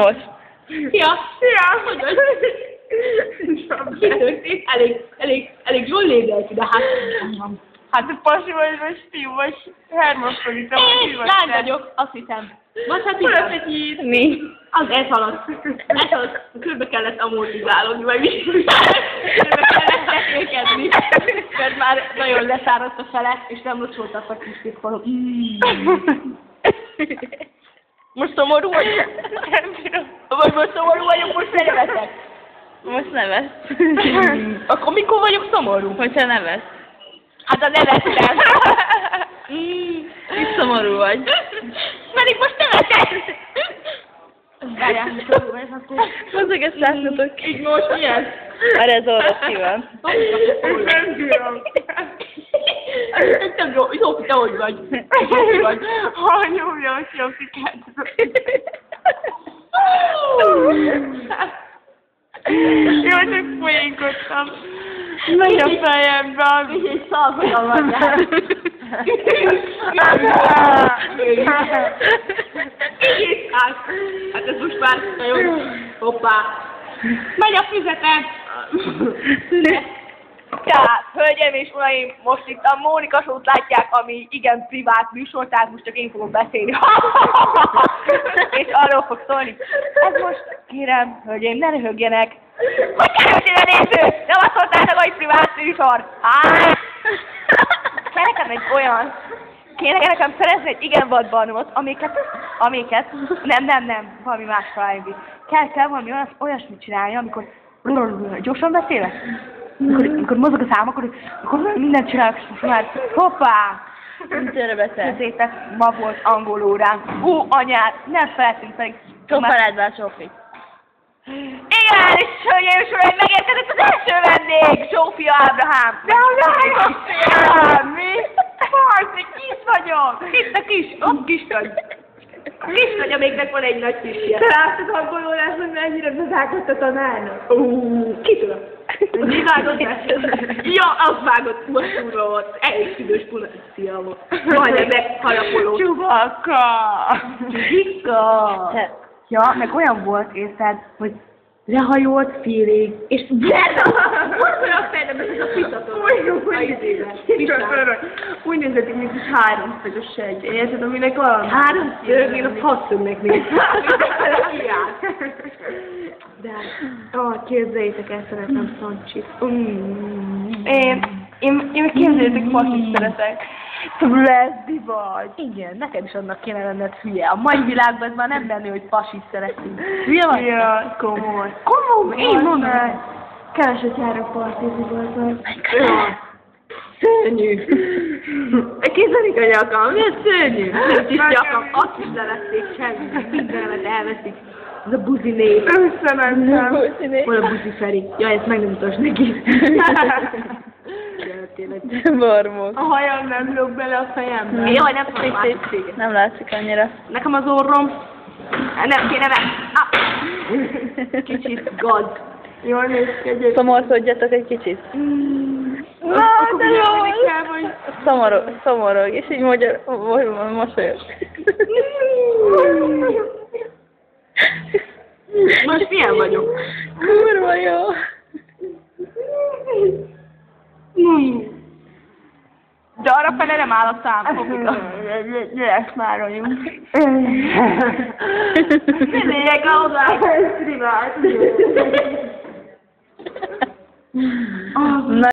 Most. Ja, hogy vagy? Elég jól lédelti, de Hát a pasi vagy fiú, vagy hermafrodita, vagy mi vagy lány te? vagyok, azt hiszem. Most hát Hol az igen. egy ír? Mi? Az elhaladt. Körbe kellett amortizálódni, vagy mi? Körbe kellett letékedni. Mert már nagyon leszáradt a fele, és nem locsoltak a kis tiszkolok. Most szomorú vagy? Vagy most szomorú vagyok, most nevetek? Most nevetsz. Akkor mikor vagyok szomorú? Hogyha nevetsz. Hát a nevettem. És szomorú vagy. Pedig most nevetek. Várjál, szomorú vagy, akkor... Hozzak, ezt látnotok. Így most mi ez? Erre az orrod ki van. Nem tudom. Nem jó, Zsófi, te hogy vagy? Zsófi vagy. Ha nyomja a Zsófikát. Jó, csak folyékodtam. Megy a fejemben. Egy szalvagyal van rá. Hát ez most már nagyon... Hoppá. Megy a füzetem. Tehát, hölgyeim és uraim, most itt a Mónika Show-t látják, ami igen privát műsor, tehát most csak én fogok beszélni. És arról fog szólni. Ez most, kérem, hölgyeim, ne röhögjenek. Hogy kerültél a néző? Nem azt mondtátok, hogy privát műsor. Hát! Kell nekem egy olyan, kéne nekem szerezni egy igen vad barnumot, amiket, nem, valami más találjuk. Kell valami olyasmit csinálni, amikor gyorsan beszélek. Amikor mozog a szám, akkor mindent csinálok, és most már hoppá! Mitől beszélsz? Nézzétek, ma volt angol óránk. Anyád, nem feltűnt pedig. Csópalád már, Zsófi. Igen, és hölgyeim és uraim, megérkezett az első vendég, Zsófia Ábrahám. De a lányom! Mi? Marci, kis vagyok. Itt a kis, ott kis vagy. Kis vagy, amiknek van egy nagy kisje. Te láttad angol órás, hogy mennyire bezágott a tanárnak? Kitől? Mi vágott be? Ja, az vágott, most úrva volt. Elég szüdős punacia volt. Majdnem megharapoló. Csubaka! Csubika! Ja, meg olyan volt, érted, hogy lehajolt félig, és most olyan fejlem, ez a pitató. Úgy nézett, mint egy háromszögös segy. Érted, aminek valami? Háromszög, én a hatszögnek néztem. De képzeljétek el, szeretem szancsit. Én képzeljétek, pasit szeretek. Lesbi vagy. Igen, neked is annak kéne lenned hülye. A mai világban ez már nem menő, hogy pasit szeretünk. Hülye vagy? Ja, komoly. Komoly? Én mondom. Keveset járok partizni, bazdmeg. Szörnyű. Képzelik a nyakam, milyen szörnyű. Nincs is nyakam, azt is levették, semmi. Mindenemet elveszik. Ez a buzi név. Összementem. Hol a buzi Feri? Jaj, ezt meg nem mutasd neki. Bormok. A hajam nem lóg bele a fejembe. Jaj, nem tudom, látszik téged. Nem látszik annyira. Nekem az orrom. Nem kéne kicsit gad. Jól néz ki egyébként. Szomorkodjatok egy kicsit. Na, de jó! Szomorog, és így mosolyog. Most milyen vagyok? Kurva jó. De arra fele nem áll a szám, Fokika. Gyerek már vagyunk. Mi lényeg hozzá? Ez privát. Na